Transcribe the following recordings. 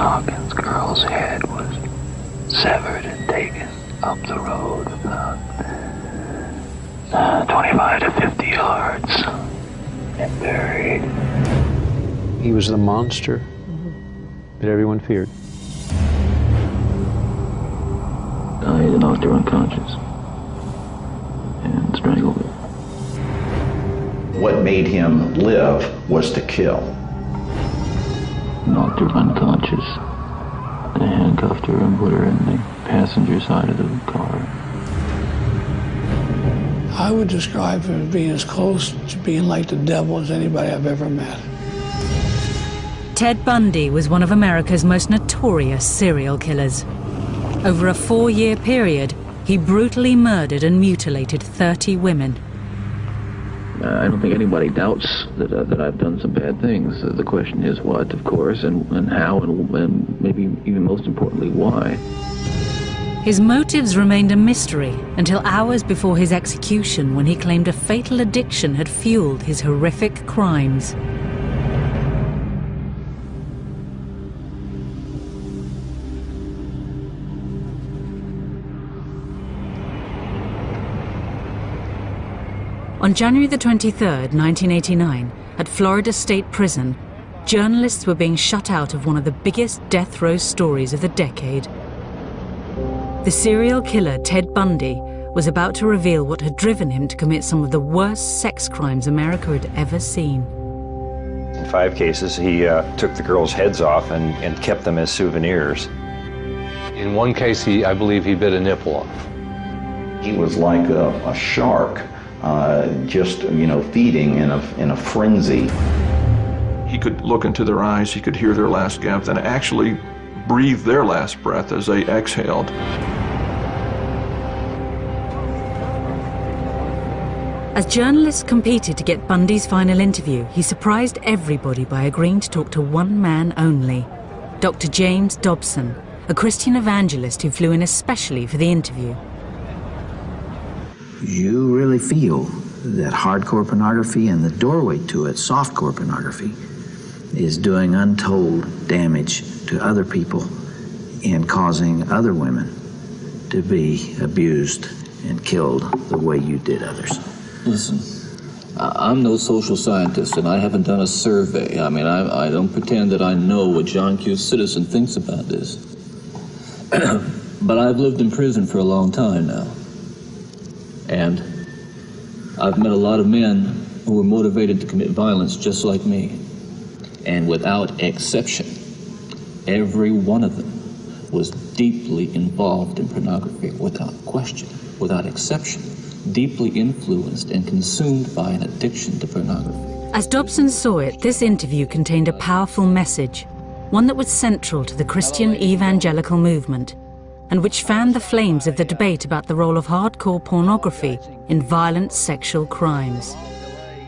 Hawkins girl's head was severed and taken up the road about 25 to 50 yards and buried. He was the monster that everyone feared. He knocked her unconscious and strangled her. What made him live was to kill. Knocked her unconscious. They handcuffed her and put her in the passenger side of the car. I would describe him as being as close to being like the devil as anybody I've ever met. Ted Bundy was one of America's most notorious serial killers. Over a 4-year period, he brutally murdered and mutilated 30 women. I don't think anybody doubts that I've done some bad things. The question is what, of course, and how, and maybe even most importantly, why. His motives remained a mystery until hours before his execution, when he claimed a fatal addiction had fueled his horrific crimes. On January the 23rd, 1989, at Florida State Prison, journalists were being shut out of one of the biggest death row stories of the decade. The serial killer Ted Bundy was about to reveal what had driven him to commit some of the worst sex crimes America had ever seen. In 5 cases, he took the girls' heads off and kept them as souvenirs. In one case, I believe he bit a nipple off. He was like a shark, just, feeding in a frenzy. He could look into their eyes, he could hear their last gasp, and actually breathe their last breath as they exhaled. As journalists competed to get Bundy's final interview, he surprised everybody by agreeing to talk to one man only, Dr. James Dobson, a Christian evangelist who flew in especially for the interview. You really feel that hardcore pornography and the doorway to it, softcore pornography, is doing untold damage to other people and causing other women to be abused and killed the way you did others. Listen, I'm no social scientist, and I haven't done a survey. I mean, I don't pretend that I know what John Q. Citizen thinks about this. But I've lived in prison for a long time now. And I've met a lot of men who were motivated to commit violence just like me. And without exception, every one of them was deeply involved in pornography, without question, without exception, deeply influenced and consumed by an addiction to pornography. As Dobson saw it, this interview contained a powerful message, one that was central to the Christian evangelical movement, and which fanned the flames of the debate about the role of hardcore pornography in violent sexual crimes.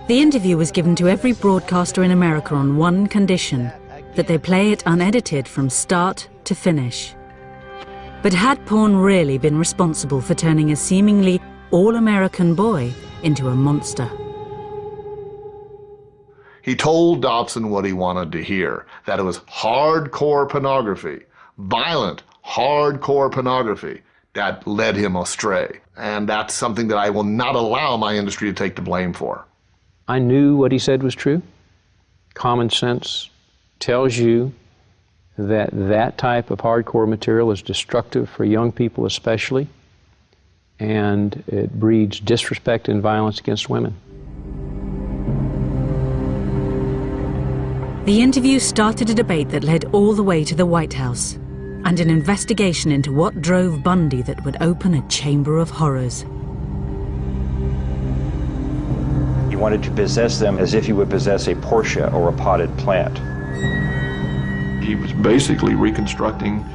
The interview was given to every broadcaster in America on one condition, that they play it unedited from start to finish. But had porn really been responsible for turning a seemingly all-American boy into a monster? He told Dobson what he wanted to hear, that it was hardcore pornography, violent, hardcore pornography, that led him astray. And that's something that I will not allow my industry to take the blame for. I knew what he said was true. Common sense tells you that that type of hardcore material is destructive for young people especially, and it breeds disrespect and violence against women. The interview started a debate that led all the way to the White House, and an investigation into what drove Bundy that would open a chamber of horrors. He wanted to possess them as if he would possess a Porsche or a potted plant. He was basically reconstructing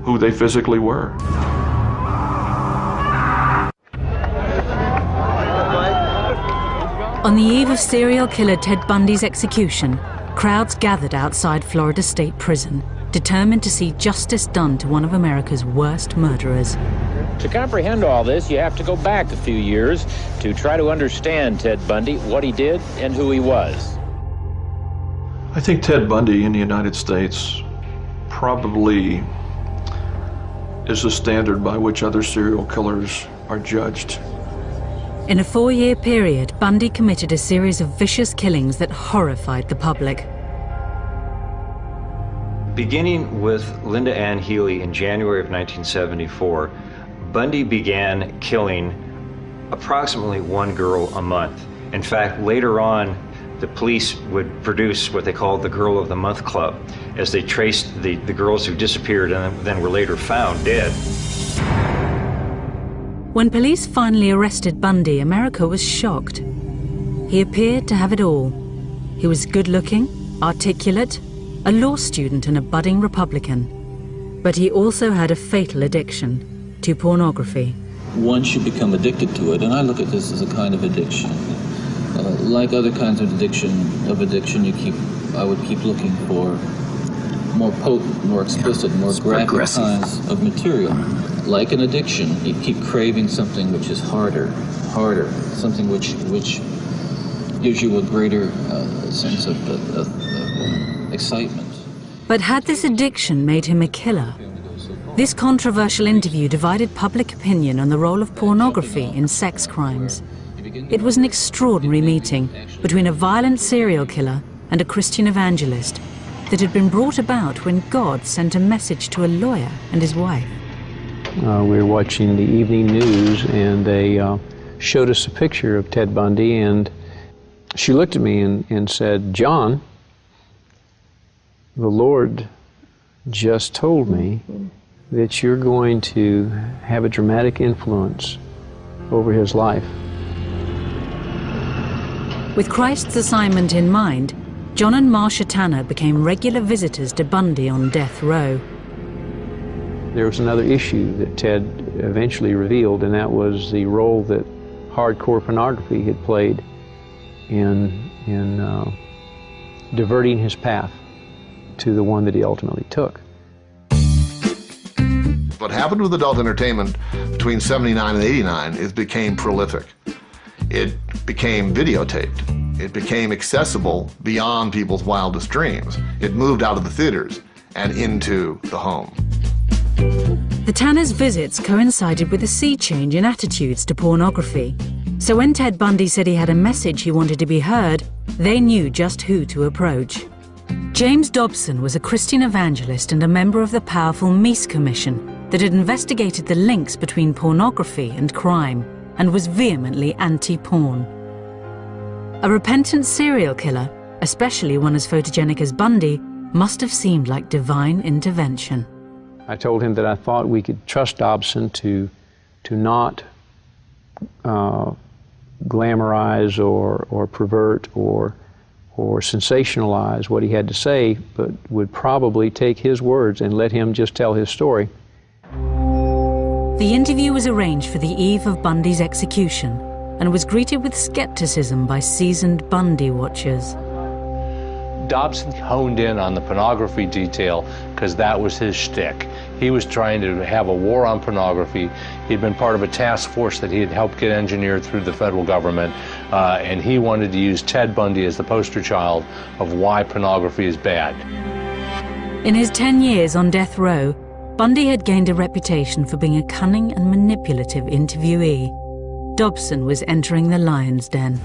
who they physically were. On the eve of serial killer Ted Bundy's execution, crowds gathered outside Florida State Prison, determined to see justice done to one of America's worst murderers. To comprehend all this, you have to go back a few years to try to understand Ted Bundy, what he did, and who he was. I think Ted Bundy in the United States probably is the standard by which other serial killers are judged. In a 4-year period, Bundy committed a series of vicious killings that horrified the public. Beginning with Linda Ann Healy in January of 1974, Bundy began killing approximately one girl a month. In fact, later on, the police would produce what they called the Girl of the Month Club, as they traced the girls who disappeared and then were later found dead. When police finally arrested Bundy, America was shocked. He appeared to have it all. He was good-looking, articulate, a law student and a budding Republican. But he also had a fatal addiction to pornography. Once you become addicted to it, and I look at this as a kind of addiction, like other kinds of addiction, I would keep looking for more potent, more explicit, more graphic kinds of material. Like an addiction, you keep craving something which is harder, something which gives you a greater sense of excitement. But had this addiction made him a killer? This controversial interview divided public opinion on the role of pornography in sex crimes. It was an extraordinary meeting between a violent serial killer and a Christian evangelist that had been brought about when God sent a message to a lawyer and his wife. We were watching the evening news, and they showed us a picture of Ted Bundy, and she looked at me and said, "John, the Lord just told me that you're going to have a dramatic influence over his life." With Christ's assignment in mind, John and Marcia Tanner became regular visitors to Bundy on death row. There was another issue that Ted eventually revealed, and that was the role that hardcore pornography had played in diverting his path to the one that he ultimately took. What happened with adult entertainment between 79 and 89 is became prolific. It became videotaped. It became accessible beyond people's wildest dreams. It moved out of the theaters and into the home. The Tanners' visits coincided with a sea change in attitudes to pornography. So when Ted Bundy said he had a message he wanted to be heard, they knew just who to approach. James Dobson was a Christian evangelist and a member of the powerful Meese Commission that had investigated the links between pornography and crime and was vehemently anti-porn. A repentant serial killer, especially one as photogenic as Bundy, must have seemed like divine intervention. I told him that I thought we could trust Dobson to not glamorize or pervert or sensationalize what he had to say, but would probably take his words and let him just tell his story. The interview was arranged for the eve of Bundy's execution and was greeted with skepticism by seasoned Bundy watchers. Dobson honed in on the pornography detail because that was his shtick. He was trying to have a war on pornography. He'd been part of a task force that he had helped get engineered through the federal government, and he wanted to use Ted Bundy as the poster child of why pornography is bad. In his 10 years on death row, Bundy had gained a reputation for being a cunning and manipulative interviewee. Dobson was entering the lion's den.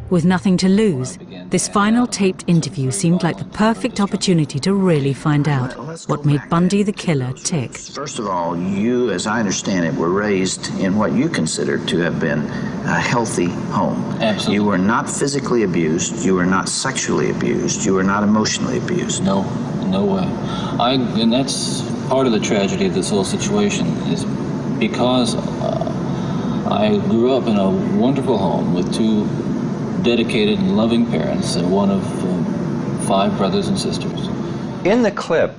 With nothing to lose, this final taped interview seemed like the perfect opportunity to really find out what made Bundy the killer tick. First of all, you, as I understand it, were raised in what you consider to have been a healthy home. Absolutely. You were not physically abused, you were not sexually abused, you were not emotionally abused. No way. And that's part of the tragedy of this whole situation, is because I grew up in a wonderful home with two dedicated and loving parents and one of 5 brothers and sisters. In the clip,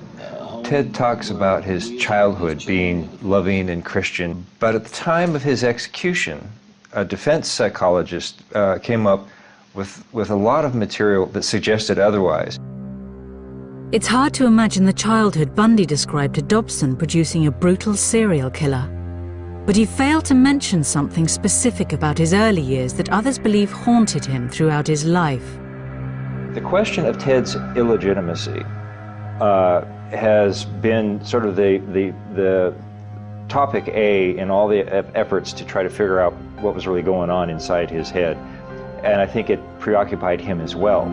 Ted talks about his childhood being loving and Christian, but at the time of his execution, a defense psychologist came up with a lot of material that suggested otherwise. It's hard to imagine the childhood Bundy described to Dobson producing a brutal serial killer. But he failed to mention something specific about his early years that others believe haunted him throughout his life. The question of Ted's illegitimacy has been sort of the topic A in all the efforts to try to figure out what was really going on inside his head. And I think it preoccupied him as well.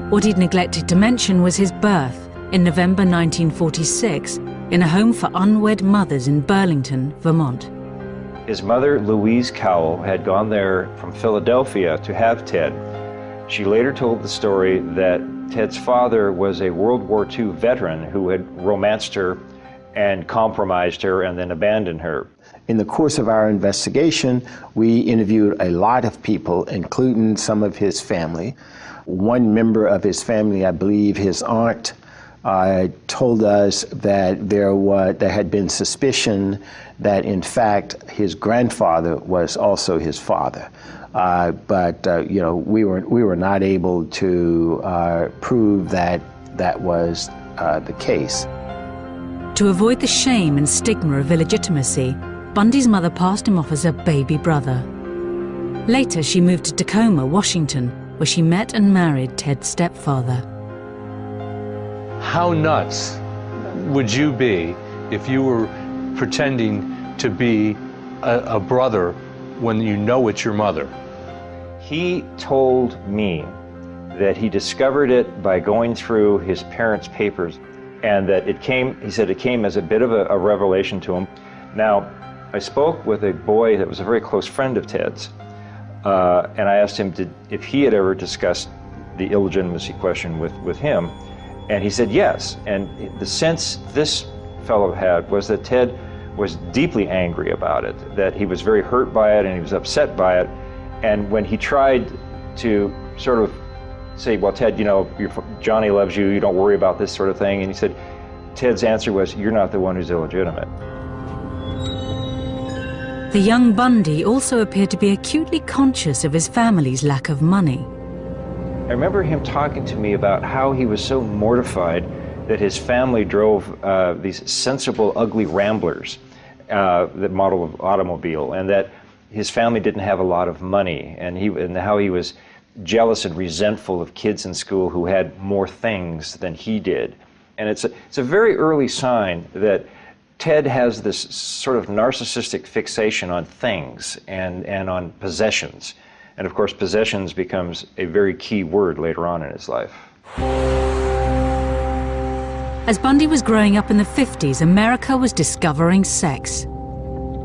What he'd neglected to mention was his birth in November 1946 in a home for unwed mothers in Burlington, Vermont. His mother, Louise Cowell, had gone there from Philadelphia to have Ted. She later told the story that Ted's father was a World War II veteran who had romanced her and compromised her and then abandoned her. In the course of our investigation, we interviewed a lot of people, including some of his family. One member of his family, I believe his aunt, told us that there had been suspicion that in fact his grandfather was also his father. But you know, we were not able to prove that that was the case. To avoid the shame and stigma of illegitimacy, Bundy's mother passed him off as a baby brother. Later, she moved to Tacoma, Washington, where she met and married Ted's stepfather. How nuts would you be if you were pretending to be a brother when you know it's your mother? He told me that he discovered it by going through his parents' papers, and that he said it came as a bit of a revelation to him. Now, I spoke with a boy that was a very close friend of Ted's, and I asked him if he had ever discussed the illegitimacy question with him, and he said yes. And the sense this fellow had was that Ted was deeply angry about it, that he was very hurt by it and he was upset by it. And when he tried to sort of say, well, Ted, you know, Johnny loves you, you don't worry about this sort of thing. And he said, Ted's answer was, you're not the one who's illegitimate. The young Bundy also appeared to be acutely conscious of his family's lack of money. I remember him talking to me about how he was so mortified that his family drove these sensible, ugly Ramblers, the model of automobile, and that his family didn't have a lot of money, and how he was jealous and resentful of kids in school who had more things than he did. And it's a very early sign that Ted has this sort of narcissistic fixation on things and on possessions. And of course, possessions becomes a very key word later on in his life. As Bundy was growing up in the 50s, America was discovering sex.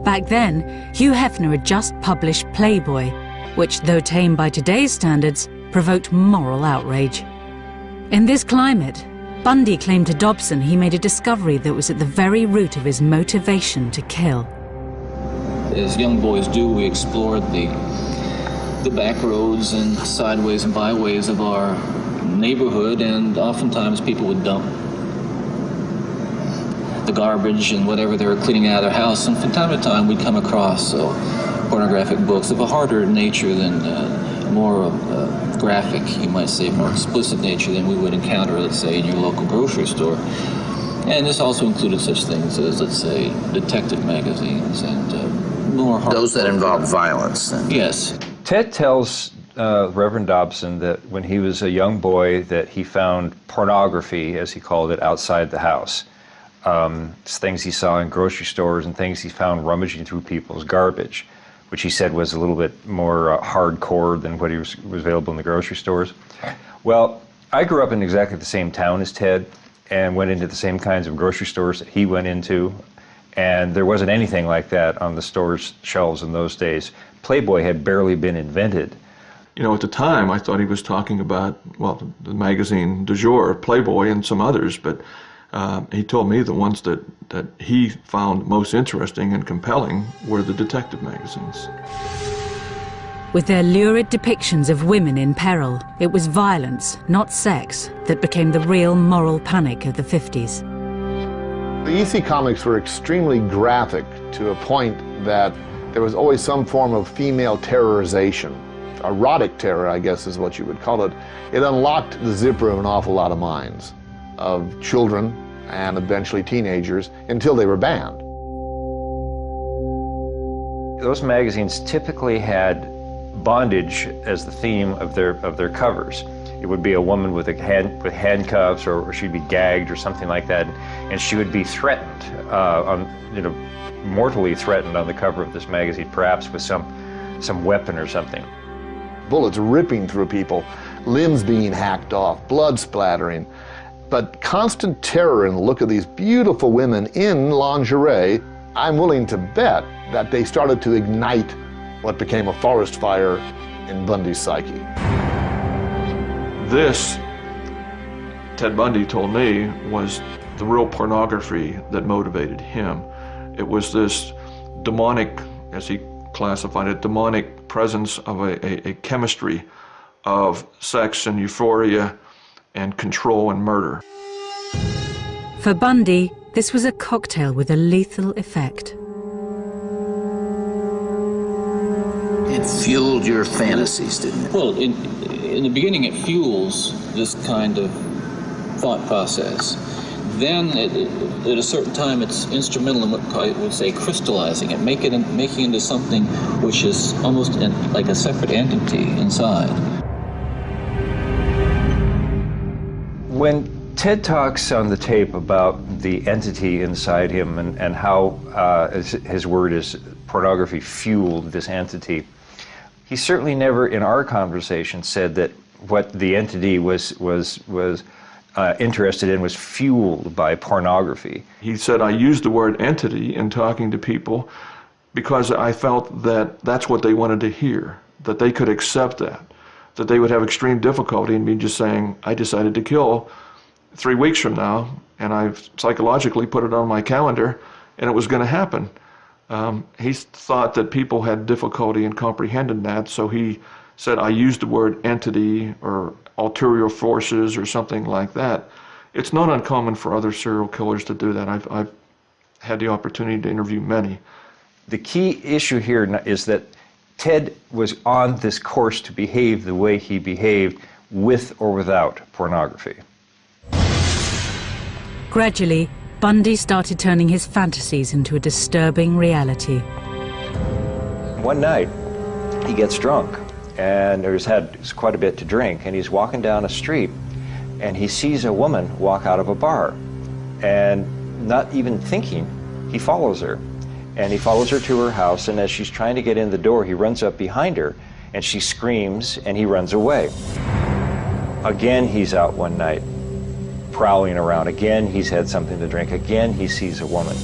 Back then, Hugh Hefner had just published Playboy, which, though tame by today's standards, provoked moral outrage. In this climate, Bundy claimed to Dobson he made a discovery that was at the very root of his motivation to kill. As young boys do, we explored the back roads and sideways and byways of our neighborhood, and oftentimes people would dump the garbage and whatever they were cleaning out of their house, and from time to time we'd come across pornographic books of a harder nature than more graphic, you might say, more explicit nature than we would encounter, let's say, in your local grocery store. And this also included such things as, let's say, detective magazines and more hard. Those that involve violence. Then. Yes. Ted tells Reverend Dobson that when he was a young boy that he found pornography, as he called it, outside the house. It's things he saw in grocery stores and things he found rummaging through people's garbage, which he said was a little bit more hardcore than what was available in the grocery stores. Well, I grew up in exactly the same town as Ted and went into the same kinds of grocery stores that he went into, and there wasn't anything like that on the store's shelves in those days. Playboy had barely been invented. You know, at the time, I thought he was talking about, well, the magazine du jour, Playboy, and some others, but he told me the ones that he found most interesting and compelling were the detective magazines. With their lurid depictions of women in peril, it was violence, not sex, that became the real moral panic of the 50s. The EC comics were extremely graphic to a point that there was always some form of female terrorization. Erotic terror, I guess is what you would call it. It unlocked the zipper of an awful lot of minds, of children and eventually teenagers, until they were banned. Those magazines typically had bondage as the theme of their covers. It would be a woman with handcuffs, or she'd be gagged or something like that, and she would be threatened, mortally threatened on the cover of this magazine, perhaps with some weapon or something. Bullets ripping through people, limbs being hacked off, blood splattering, but constant terror in the look of these beautiful women in lingerie. I'm willing to bet that they started to ignite what became a forest fire in Bundy's psyche. This, Ted Bundy told me, was the real pornography that motivated him. It was this demonic, as he classified it, demonic presence of a chemistry of sex and euphoria and control and murder. For Bundy, this was a cocktail with a lethal effect. It fueled your fantasies, didn't it? Well, in the beginning, it fuels this kind of thought process. Then, at a certain time, it's instrumental in what I would say crystallizing it, making it into something which is almost like a separate entity inside. When Ted talks on the tape about the entity inside him and how, his word is, pornography fueled this entity, he certainly never in our conversation said that what the entity was interested in was fueled by pornography. He said, I used the word entity in talking to people because I felt that that's what they wanted to hear, that they could accept that they would have extreme difficulty in me just saying, I decided to kill 3 weeks from now, and I've psychologically put it on my calendar, and it was going to happen. He thought that people had difficulty in comprehending that, so he said, I used the word entity or ulterior forces or something like that. It's not uncommon for other serial killers to do that. I've had the opportunity to interview many. The key issue here is that Ted was on this course to behave the way he behaved with or without pornography. Gradually, Bundy started turning his fantasies into a disturbing reality. One night, he gets drunk, and he's had quite a bit to drink, and he's walking down a street, and he sees a woman walk out of a bar, and not even thinking, he follows her. And he follows her to her house, and as she's trying to get in the door, he runs up behind her, and she screams, and he runs away. Again, he's out one night, prowling around. Again, he's had something to drink. Again, he sees a woman.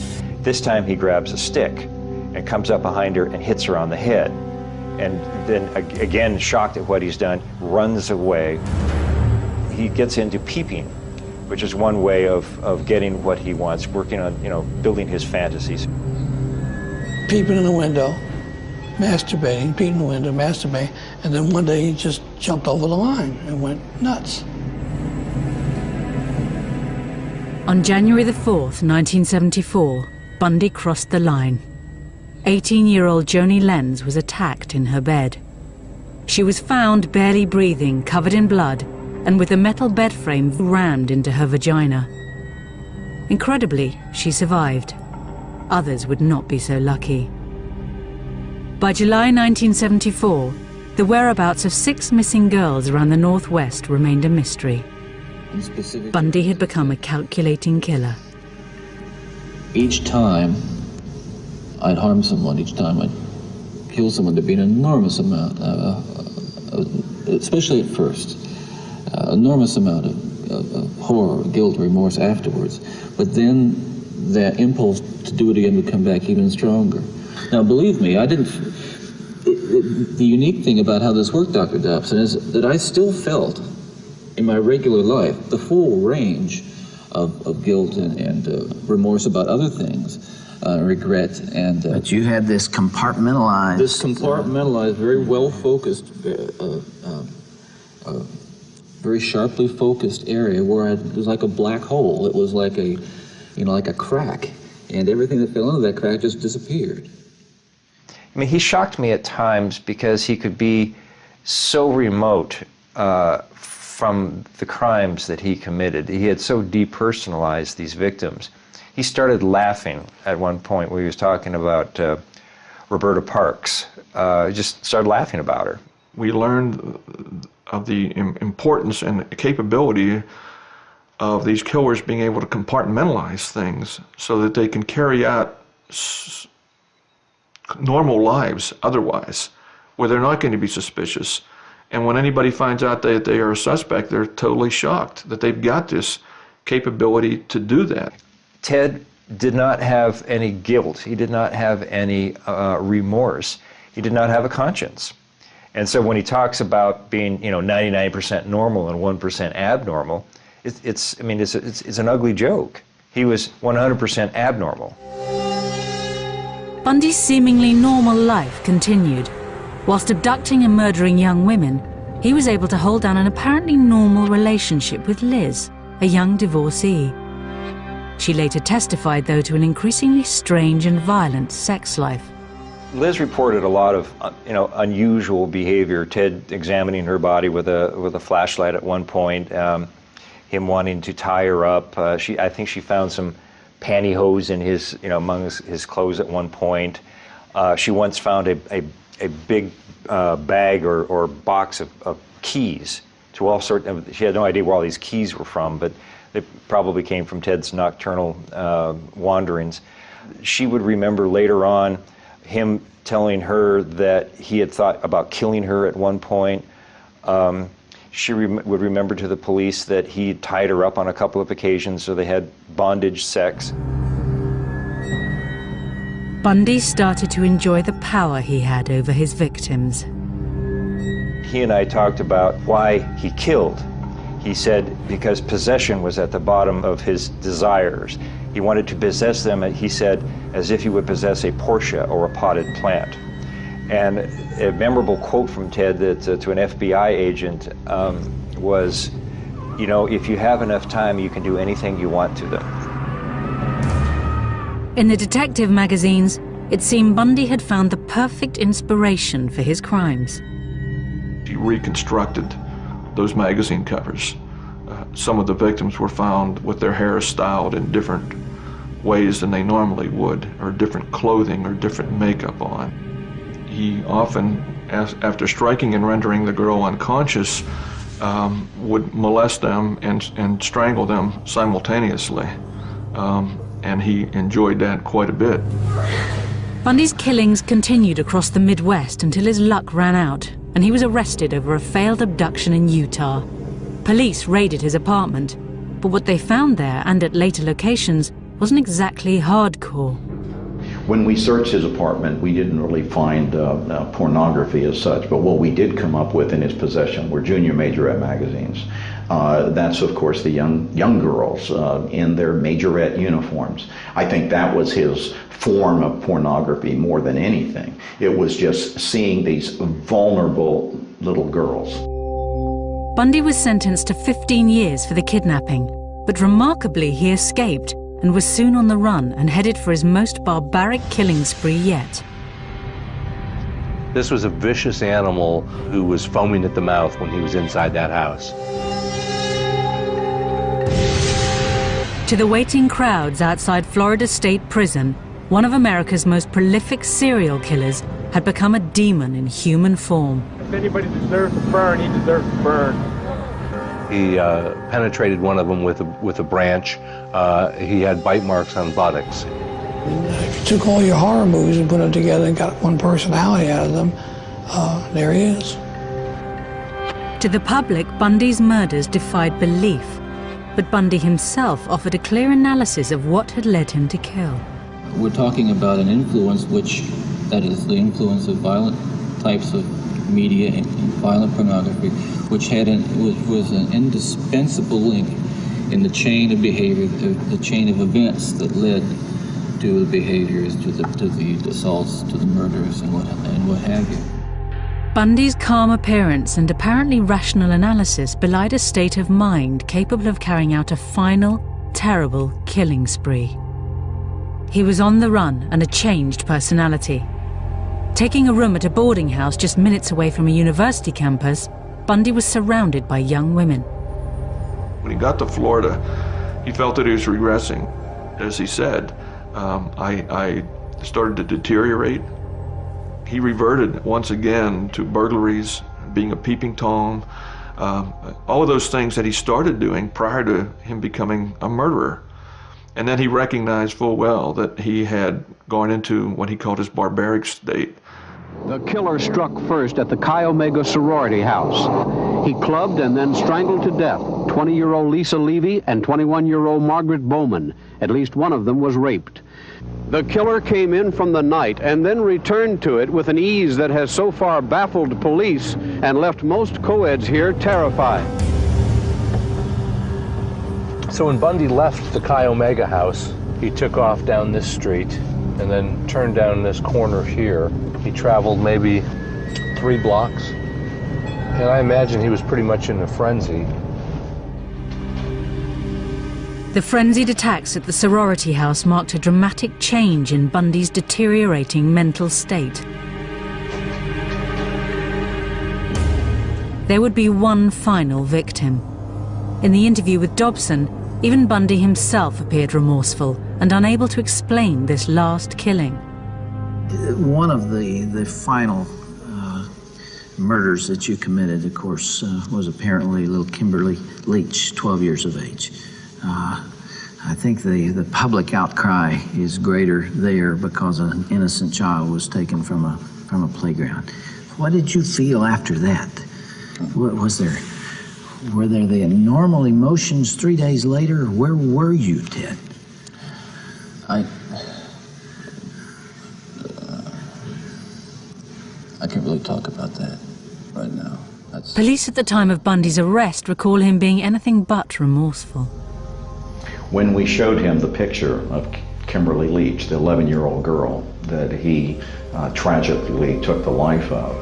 This time, he grabs a stick and comes up behind her and hits her on the head. And then, again, shocked at what he's done, runs away. He gets into peeping, which is one way of getting what he wants, working on, building his fantasies. Peeping in the window, masturbating, peeping in the window, masturbating, and then one day he just jumped over the line and went nuts. On January the 4th, 1974, Bundy crossed the line. 18-year-old Joni Lenz was attacked in her bed. She was found barely breathing, covered in blood, and with a metal bed frame rammed into her vagina. Incredibly, she survived. Others would not be so lucky. By July 1974, the whereabouts of 6 missing girls around the Northwest remained a mystery. Bundy had become a calculating killer. Each time I'd harm someone, each time I'd kill someone, there'd be an enormous amount, especially at first, enormous amount of horror, guilt, remorse afterwards. But then that impulse to do it again would come back even stronger. Now, believe me, the unique thing about how this worked, Dr. Dobson, is that I still felt in my regular life the full range of guilt and remorse about other things, regret and... But you had this compartmentalized... This compartmentalized, very well-focused, very sharply focused area where it was like a black hole. It was like a, like a crack, and everything that fell into that crack just disappeared. I mean, he shocked me at times because he could be so remote from the crimes that he committed. He had so depersonalized these victims. He started laughing at one point when he was talking about Roberta Parks. He just started laughing about her. We learned importance and capability of these killers being able to compartmentalize things so that they can carry out normal lives otherwise, where they're not going to be suspicious. And when anybody finds out that they are a suspect, they're totally shocked that they've got this capability to do that. Ted did not have any guilt. He did not have any remorse. He did not have a conscience. And so when he talks about being, 99% normal and 1% abnormal, it's an ugly joke. He was 100% abnormal. Bundy's seemingly normal life continued. Whilst abducting and murdering young women, he was able to hold down an apparently normal relationship with Liz, a young divorcee. She later testified, though, to an increasingly strange and violent sex life. Liz reported a lot of, unusual behavior. Ted examining her body with a flashlight at one point, him wanting to tie her up. I think she found some pantyhose in his, among his clothes at one point. She once found a big bag or box of keys to all sorts of, she had no idea where all these keys were from, but they probably came from Ted's nocturnal wanderings. She would remember later on him telling her that he had thought about killing her at one point. She would remember to the police that he tied her up on a couple of occasions, so they had bondage sex. Bundy started to enjoy the power he had over his victims. He and I talked about why he killed. He said because possession was at the bottom of his desires. He wanted to possess them, he said, as if he would possess a Porsche or a potted plant. And a memorable quote from Ted that to an FBI agent was, if you have enough time, you can do anything you want to them. In the detective magazines, it seemed Bundy had found the perfect inspiration for his crimes. He reconstructed those magazine covers. Some of the victims were found with their hair styled in different ways than they normally would, or different clothing or different makeup on. He often, after striking and rendering the girl unconscious, would molest them and strangle them simultaneously. And he enjoyed that quite a bit. Bundy's killings continued across the Midwest until his luck ran out, and he was arrested over a failed abduction in Utah. Police raided his apartment, but what they found there and at later locations wasn't exactly hardcore. When we searched his apartment, we didn't really find pornography as such, but what we did come up with in his possession were junior majorette magazines. That's, of course, the young girls in their majorette uniforms. I think that was his form of pornography more than anything. It was just seeing these vulnerable little girls. Bundy was sentenced to 15 years for the kidnapping, but remarkably he escaped and was soon on the run and headed for his most barbaric killing spree yet. This was a vicious animal who was foaming at the mouth when he was inside that house. To the waiting crowds outside Florida State Prison, one of America's most prolific serial killers had become a demon in human form. If anybody deserves to burn, he deserves to burn. He penetrated one of them with a branch. He had bite marks on buttocks. If you took all your horror movies and put them together and got one personality out of them, there he is. To the public, Bundy's murders defied belief, but Bundy himself offered a clear analysis of what had led him to kill. We're talking about an influence that is the influence of violent types of media and violent pornography, which was an indispensable link in the chain of behavior, the chain of events that led to the behaviors, to the assaults, to the murders, and what have you. Bundy's calm appearance and apparently rational analysis belied a state of mind capable of carrying out a final, terrible killing spree. He was on the run and a changed personality. Taking a room at a boarding house just minutes away from a university campus, Bundy was surrounded by young women. When he got to Florida, he felt that he was regressing. As he said, I started to deteriorate. He reverted once again to burglaries, being a peeping Tom, all of those things that he started doing prior to him becoming a murderer. And then he recognized full well that he had gone into what he called his barbaric state. The killer struck first at the Chi Omega sorority house. He clubbed and then strangled to death 20-year-old Lisa Levy and 21-year-old Margaret Bowman. At least one of them was raped. The killer came in from the night and then returned to it with an ease that has so far baffled police and left most co-eds here terrified. So when Bundy left the Chi Omega house, he took off down this street and then turned down this corner here. He traveled maybe 3 blocks, and I imagine he was pretty much in a frenzy. The frenzied attacks at the sorority house marked a dramatic change in Bundy's deteriorating mental state. There would be one final victim. In the interview with Dobson, even Bundy himself appeared remorseful and unable to explain this last killing. One of the final murders that you committed, of course, was apparently little Kimberly Leach, 12 years of age. I think the public outcry is greater there because an innocent child was taken from a playground. What did you feel after that? Were there the normal emotions 3 days later? Where were you, Ted? I can't really talk about that right now. Police at the time of Bundy's arrest recall him being anything but remorseful. When we showed him the picture of Kimberly Leach, the 11-year-old girl that he tragically took the life of,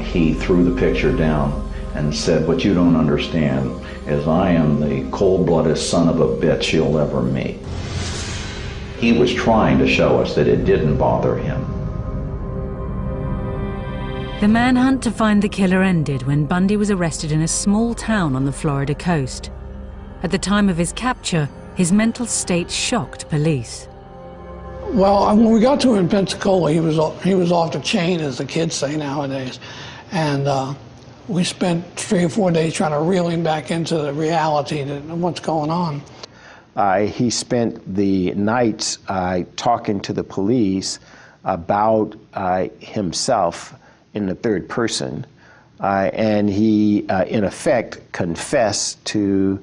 he threw the picture down and said, "What you don't understand is I am the cold-blooded son of a bitch you'll ever meet." He was trying to show us that it didn't bother him. The manhunt to find the killer ended when Bundy was arrested in a small town on the Florida coast. At the time of his capture, his mental state shocked police. Well, when we got to him in Pensacola, he was off the chain, as the kids say nowadays. And we spent 3 or 4 days trying to reel him back into the reality of what's going on. He spent the nights talking to the police about himself in the third person, and he, in effect, confessed to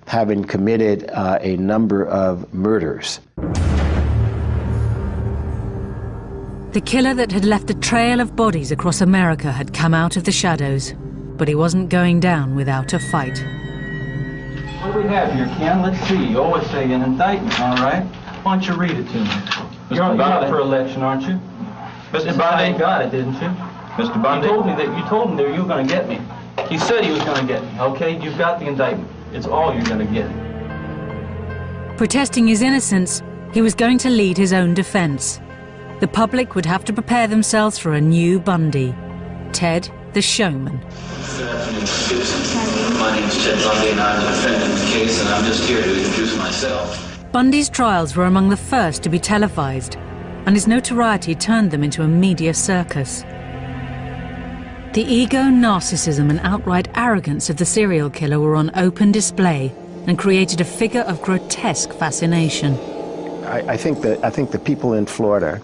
having committed a number of murders. The killer that had left a trail of bodies across America had come out of the shadows, but he wasn't going down without a fight. What do we have here, Ken? Let's see. Oh, it's an indictment, all right. Why don't you read it to me? You're up for election, aren't you? Mr. Bundy? You got it, didn't you? Mr. Bundy? You told him that you were going to get me. He said he was going to get me, okay? You've got the indictment. It's all you're going to get. Protesting his innocence, he was going to lead his own defense. The public would have to prepare themselves for a new Bundy. Ted, the showman. Good afternoon, citizens. My name's Ted Bundy, and I'm the defendant in the case, and I'm just here to introduce myself. Bundy's trials were among the first to be televised, and his notoriety turned them into a media circus. The ego, narcissism, and outright arrogance of the serial killer were on open display and created a figure of grotesque fascination. I think the people in Florida,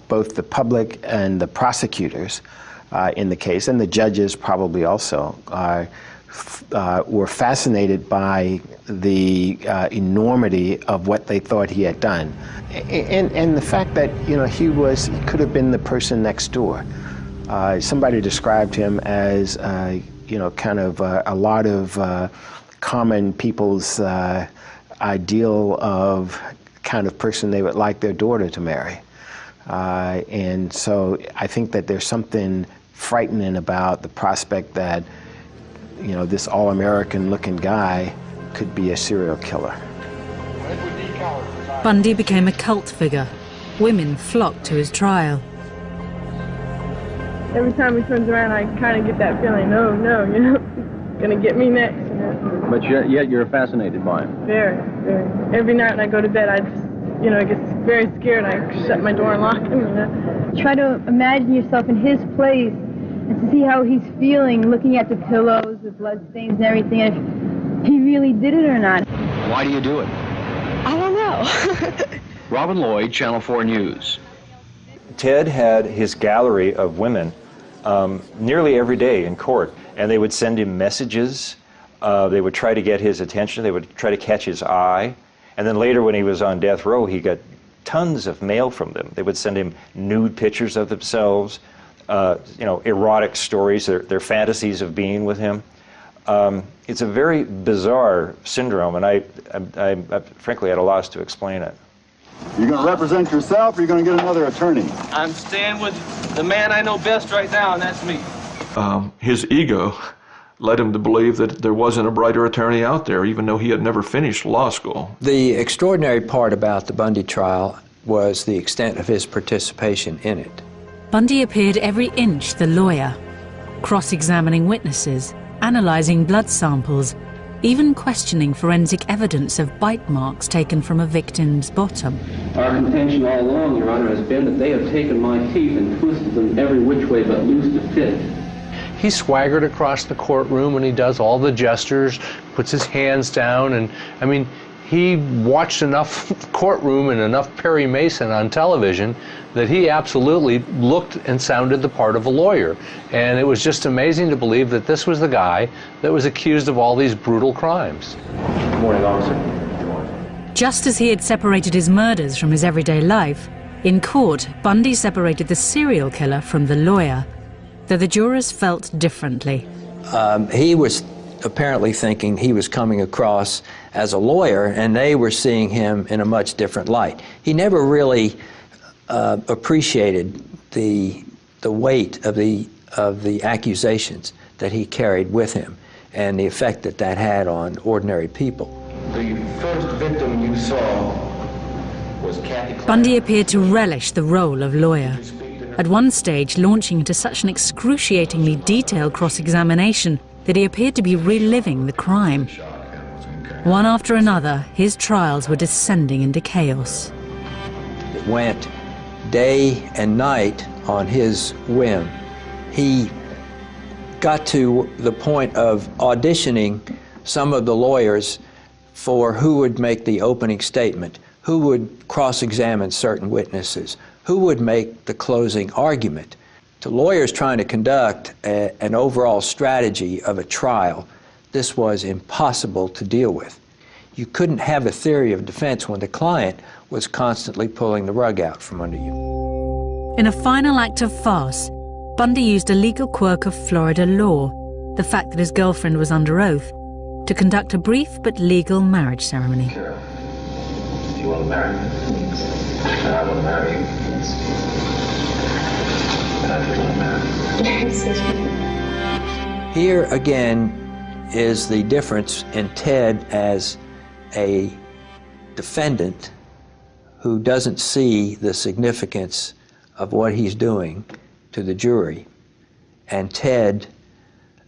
both the public and the prosecutors in the case, and the judges probably also, were fascinated by the enormity of what they thought he had done, and the fact that he could have been the person next door. Somebody described him as kind of a lot of common people's ideal of kind of person they would like their daughter to marry, and so I think that there's something frightening about the prospect that this all-American looking guy could be a serial killer. Bundy became a cult figure. Women flocked to his trial. Every time he turns around, I kind of get that feeling, oh no, gonna get me next. But yet you're fascinated by him. Very, very. Every night when I go to bed, I just, I get very scared. I shut my door and lock him. Try to imagine yourself in his place to see how he's feeling, looking at the pillows, the blood stains and everything, if he really did it or not. Why do you do it? I don't know. Robin Lloyd, Channel 4 News. Ted had his gallery of women nearly every day in court, and they would send him messages. They would try to get his attention. They would try to catch his eye. And then later when he was on death row, he got tons of mail from them. They would send him nude pictures of themselves, erotic stories, their fantasies of being with him. It's a very bizarre syndrome, and I frankly at a loss to explain it. You're going to represent yourself, or you're going to get another attorney? I'm staying with the man I know best right now, and that's me. His ego led him to believe that there wasn't a brighter attorney out there, even though he had never finished law school. The extraordinary part about the Bundy trial was the extent of his participation in it. Bundy appeared every inch the lawyer, cross-examining witnesses, analyzing blood samples, even questioning forensic evidence of bite marks taken from a victim's bottom. Our contention all along, Your Honor, has been that they have taken my teeth and twisted them every which way but loose to fit. He swaggered across the courtroom and he does all the gestures, puts his hands down, and I mean, he watched enough courtroom and enough Perry Mason on television that he absolutely looked and sounded the part of a lawyer. And it was just amazing to believe that this was the guy that was accused of all these brutal crimes. Good morning, officer. Just as he had separated his murders from his everyday life, in court, Bundy separated the serial killer from the lawyer, though the jurors felt differently. He was apparently thinking he was coming across as a lawyer, and they were seeing him in a much different light. He never really appreciated the weight of the accusations that he carried with him and the effect that that had on ordinary people. The first victim you saw was Kathy. Bundy appeared to relish the role of lawyer, at one stage launching into such an excruciatingly detailed cross-examination that he appeared to be reliving the crime. One after another, his trials were descending into chaos. It went day and night on his whim. He got to the point of auditioning some of the lawyers for who would make the opening statement, who would cross-examine certain witnesses, who would make the closing argument. To lawyers trying to conduct an overall strategy of a trial, this was impossible to deal with. You couldn't have a theory of defense when the client was constantly pulling the rug out from under you. In a final act of farce, Bundy used a legal quirk of Florida law, the fact that his girlfriend was under oath, to conduct a brief but legal marriage ceremony. Do you want to marry me? And I want to marry you. And I just want to marry you. Here again is the difference in Ted as a defendant who doesn't see the significance of what he's doing to the jury, and Ted,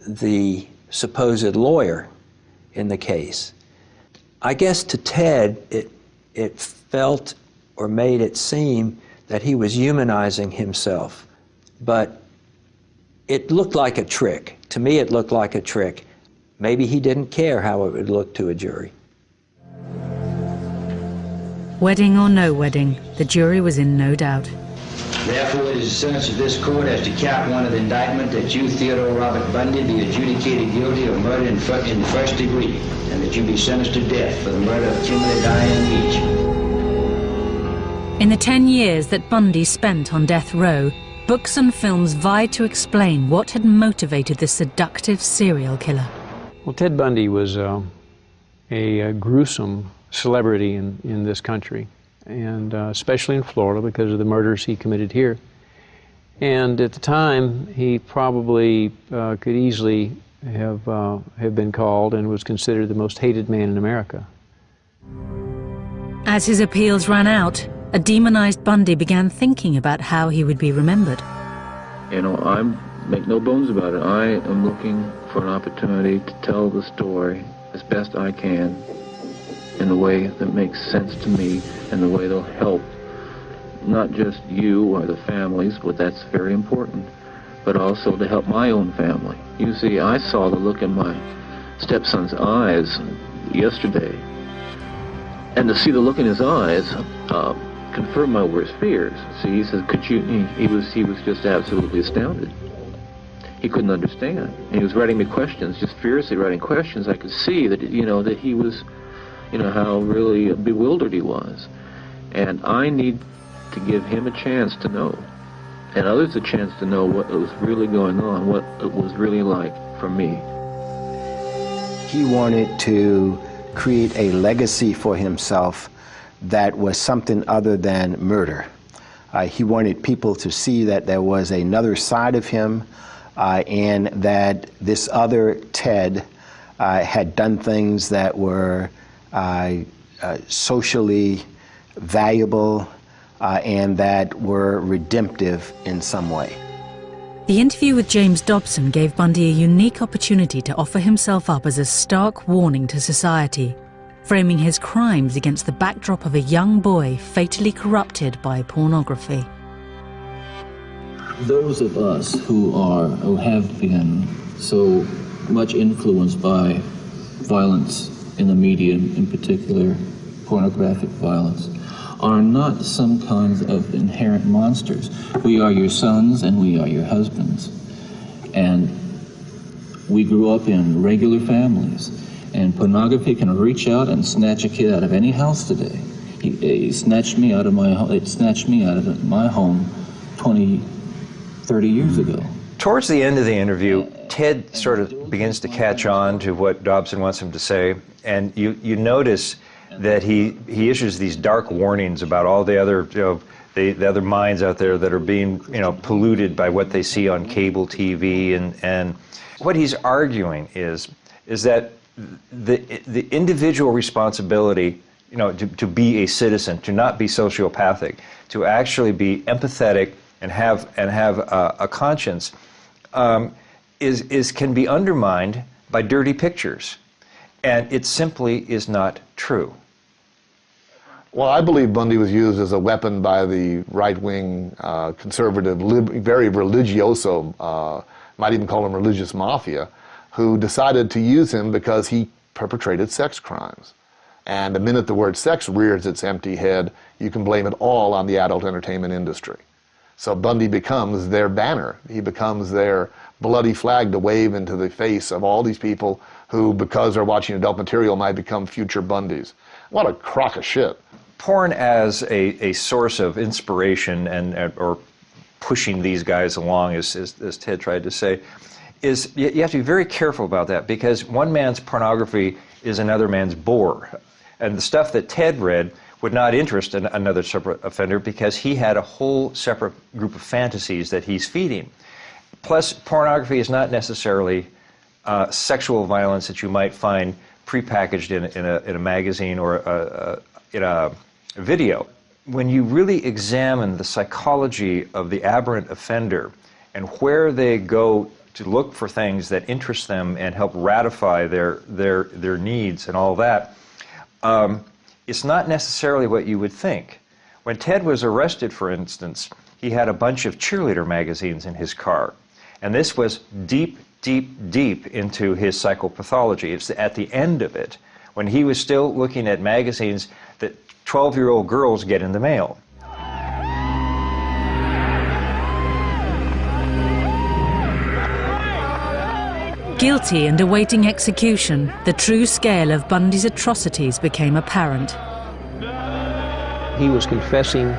the supposed lawyer in the case. I guess to Ted, it felt or made it seem that he was humanizing himself, but it looked like a trick. To me, it looked like a trick. Maybe he didn't care how it would look to a jury. Wedding or no wedding, the jury was in no doubt. Therefore, it is the sentence of this court as to count one of the indictment that you, Theodore Robert Bundy, be adjudicated guilty of murder in the first degree, and that you be sentenced to death for the murder of Kimberly Diane Leach. In the 10 years that Bundy spent on death row, books and films vied to explain what had motivated the seductive serial killer. Well, Ted Bundy was a gruesome celebrity in this country, and especially in Florida because of the murders he committed here. And at the time, he probably could easily have been called and was considered the most hated man in America. As his appeals ran out, a demonized Bundy began thinking about how he would be remembered. You know, I make no bones about it. I am looking for an opportunity to tell the story as best I can in a way that makes sense to me and the way that'll help not just you or the families, but that's very important, but also to help my own family. You see, I saw the look in my stepson's eyes yesterday, and to see the look in his eyes confirmed my worst fears. See, he said, "Could you?" He was just absolutely astounded. He couldn't understand. He was writing me questions, just furiously writing questions. I could see that that he was, how really bewildered he was, and I need to give him a chance to know, and others a chance to know what was really going on, what it was really like for me. He wanted to create a legacy for himself that was something other than murder. He wanted people to see that there was another side of him, and that this other Ted had done things that were socially valuable and that were redemptive in some way. The interview with James Dobson gave Bundy a unique opportunity to offer himself up as a stark warning to society, framing his crimes against the backdrop of a young boy fatally corrupted by pornography. Those of us who have been so much influenced by violence in the media, in particular pornographic violence, are not some kinds of inherent monsters. We are your sons and we are your husbands. And we grew up in regular families. And pornography can reach out and snatch a kid out of any house today. He snatched me out of my home. It snatched me out of my home 20, 30 years ago. Towards the end of the interview, Ted sort of begins to catch on to what Dobson wants him to say, and you notice that he issues these dark warnings about all the other the other minds out there that are being polluted by what they see on cable TV, and what he's arguing is that the individual responsibility to be a citizen, to not be sociopathic, to actually be empathetic and have a conscience can be undermined by dirty pictures, and it simply is not true. Well, I believe Bundy was used as a weapon by the right-wing, conservative, very religioso, might even call him religious mafia, who decided to use him because he perpetrated sex crimes. And the minute the word sex rears its empty head, you can blame it all on the adult entertainment industry. So Bundy becomes their banner. He becomes their bloody flag to wave into the face of all these people who, because they're watching adult material, might become future Bundys. What a crock of shit. Porn as a source of inspiration or pushing these guys along, as Ted tried to say, is you have to be very careful about that, because one man's pornography is another man's bore. And the stuff that Ted read would not interest another separate offender because he had a whole separate group of fantasies that he's feeding. Plus, pornography is not necessarily sexual violence that you might find prepackaged in a magazine or in a video. When you really examine the psychology of the aberrant offender and where they go to look for things that interest them and help ratify their needs and all that, it's not necessarily what you would think. When Ted was arrested, for instance, he had a bunch of cheerleader magazines in his car. And this was deep, deep, deep into his psychopathology. It's at the end of it, when he was still looking at magazines that 12-year-old girls get in the mail. Guilty and awaiting execution, the true scale of Bundy's atrocities became apparent. He was confessing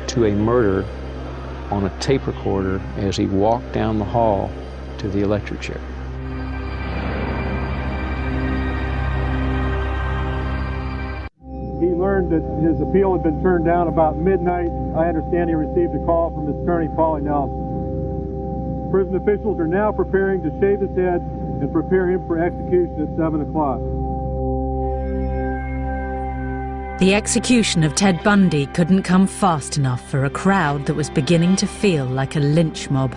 to a murder on a tape recorder as he walked down the hall to the electric chair. He learned that his appeal had been turned down about midnight. I understand he received a call from his attorney, Paulie Nelson. Prison officials are now preparing to shave his head and prepare him for execution at 7 o'clock. The execution of Ted Bundy couldn't come fast enough for a crowd that was beginning to feel like a lynch mob.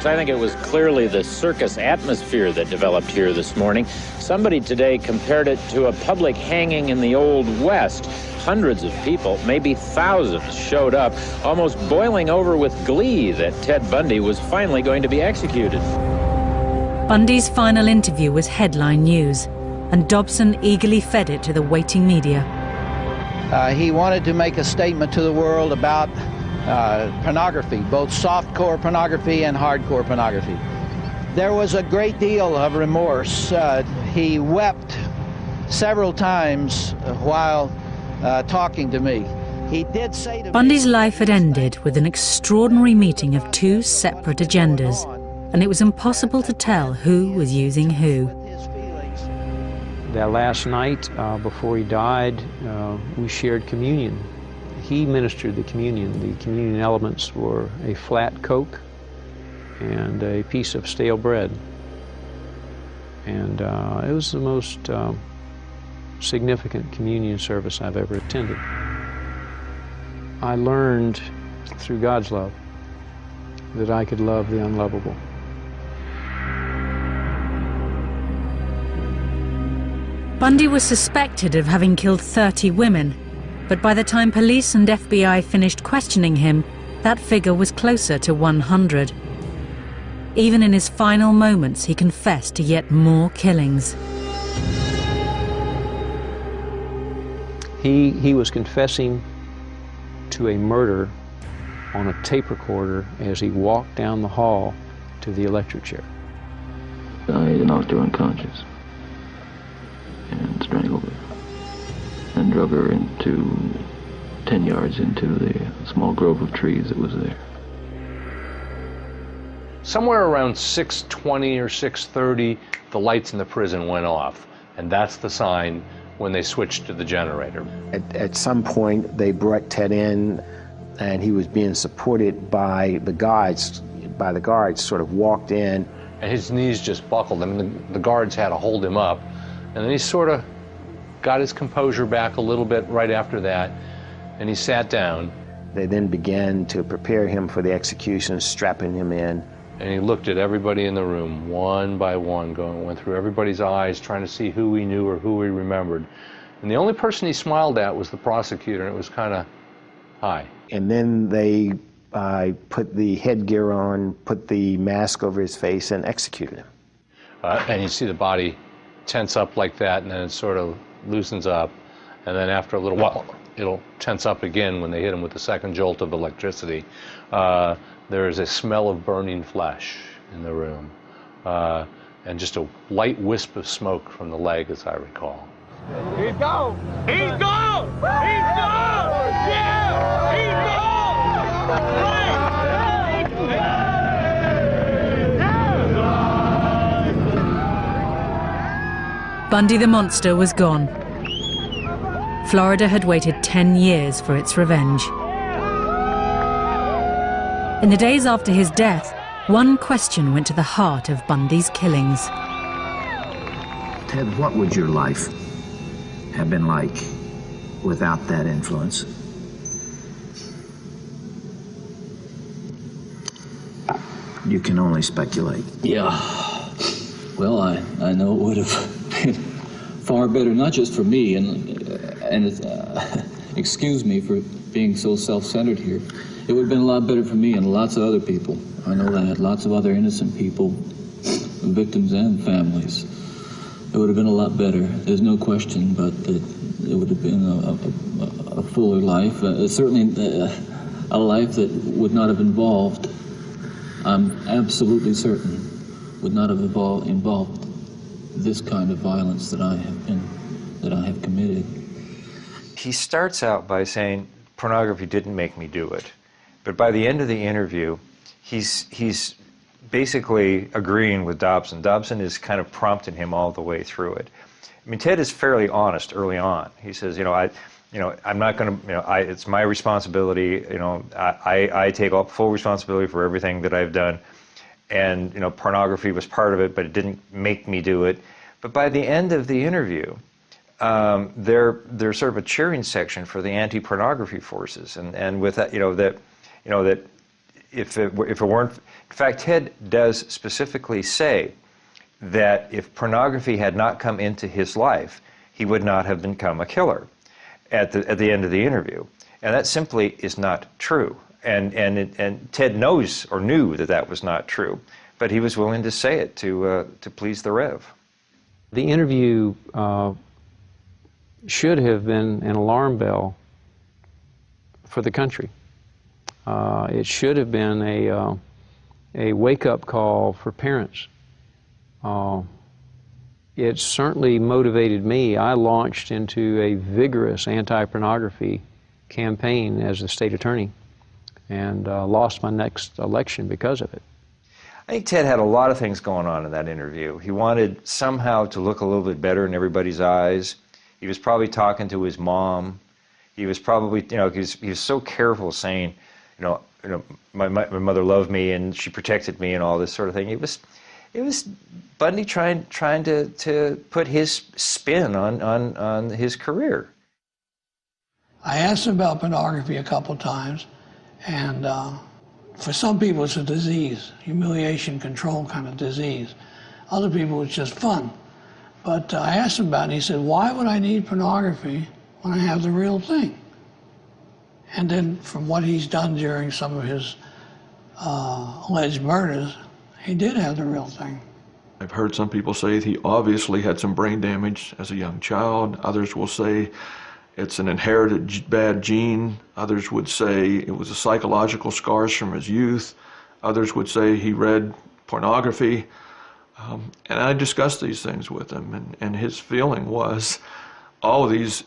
folks. I think it was clearly the circus atmosphere that developed here this morning. Somebody today compared it to a public hanging in the Old West. Hundreds of people, maybe thousands, showed up, almost boiling over with glee that Ted Bundy was finally going to be executed. Bundy's final interview was headline news, and Dobson eagerly fed it to the waiting media. He wanted to make a statement to the world about pornography, both softcore pornography and hardcore pornography. There was a great deal of remorse. He wept several times while talking to me. He did say to Bundy's life had ended with an extraordinary meeting of two separate agendas, and it was impossible to tell who was using who. That last night before he died, we shared communion. He ministered the communion. The communion elements were a flat Coke and a piece of stale bread. And it was the most significant communion service I've ever attended. I learned through God's love that I could love the unlovable. Bundy was suspected of having killed 30 women, but by the time police and FBI finished questioning him, that figure was closer to 100. Even in his final moments, he confessed to yet more killings. He was confessing to a murder on a tape recorder as he walked down the hall to the electric chair. I knocked her unconscious and strangled her and drug her into 10 yards into the small grove of trees that was there. Somewhere around 6:20 or 6:30, the lights in the prison went off, and that's the sign when they switched to the generator. At some point, they brought Ted in, and he was being supported by the guards. Sort of walked in. And his knees just buckled. I mean, the guards had to hold him up. And then he sort of got his composure back a little bit right after that, and he sat down. They then began to prepare him for the execution, strapping him in. And he looked at everybody in the room, one by one, went through everybody's eyes, trying to see who he knew or who he remembered. And the only person he smiled at was the prosecutor, and it was kind of, hi. And then they put the headgear on, put the mask over his face, and executed him. And you see the body tense up like that, and then it sort of loosens up. And then after a little while, it'll tense up again when they hit him with the second jolt of electricity. There is a smell of burning flesh in the room, and just a light wisp of smoke from the leg, as I recall. He's gone! He's gone! He's gone! Yeah! He's gone! Bundy the monster was gone. Florida had waited 10 years for its revenge. In the days after his death, one question went to the heart of Bundy's killings. Ted, what would your life have been like without that influence? You can only speculate. Yeah. Well, I know it would have been far better, not just for me, and excuse me for being so self-centered here. It would have been a lot better for me and lots of other people. I know that, lots of other innocent people, victims and families. It would have been a lot better. There's no question, but it would have been a fuller life. Certainly a life that would not have involved, I'm absolutely certain, would not have involved this kind of violence that I have committed. He starts out by saying, pornography didn't make me do it. But by the end of the interview, he's basically agreeing with Dobson. Dobson is kind of prompting him all the way through it. I mean, Ted is fairly honest early on. He says, I'm not going to, it's my responsibility, I take full responsibility for everything that I've done. And, pornography was part of it, but it didn't make me do it. But by the end of the interview, there's sort of a cheering section for the anti-pornography forces. And with that, that if it weren't, in fact, Ted does specifically say that if pornography had not come into his life, he would not have become a killer at the end of the interview. And that simply is not true. And Ted knows or knew that that was not true, but he was willing to say it to please the Rev. The interview should have been an alarm bell for the country. It should have been a wake-up call for parents. It certainly motivated me. I launched into a vigorous anti-pornography campaign as the state attorney and lost my next election because of it. I think Ted had a lot of things going on in that interview. He wanted somehow to look a little bit better in everybody's eyes. He was probably talking to his mom. He was probably, he was so careful saying, my mother loved me and she protected me and all this sort of thing. It was Bundy trying to put his spin on his career. I asked him about pornography a couple times, and for some people it's a disease, humiliation control kind of disease. Other people it's just fun. But I asked him about it, and he said, why would I need pornography when I have the real thing? And then from what he's done during some of his alleged murders, he did have the real thing. I've heard some people say he obviously had some brain damage as a young child. Others will say it's an inherited bad gene. Others would say it was a psychological scars from his youth. Others would say he read pornography. And I discussed these things with him, and his feeling was all of these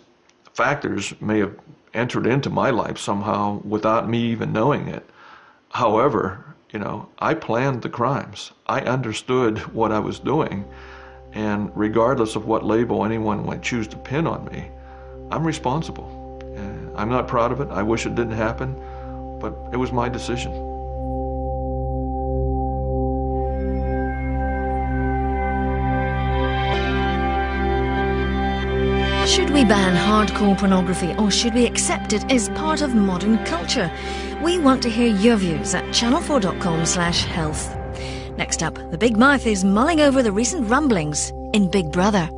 factors may have entered into my life somehow without me even knowing it. However, I planned the crimes. I understood what I was doing, and regardless of what label anyone might choose to pin on me, I'm responsible. I'm not proud of it. I wish it didn't happen, but it was my decision. Should we ban hardcore pornography, or should we accept it as part of modern culture? We want to hear your views at channel4.com/health. Next up, the Big Mouth is mulling over the recent rumblings in Big Brother.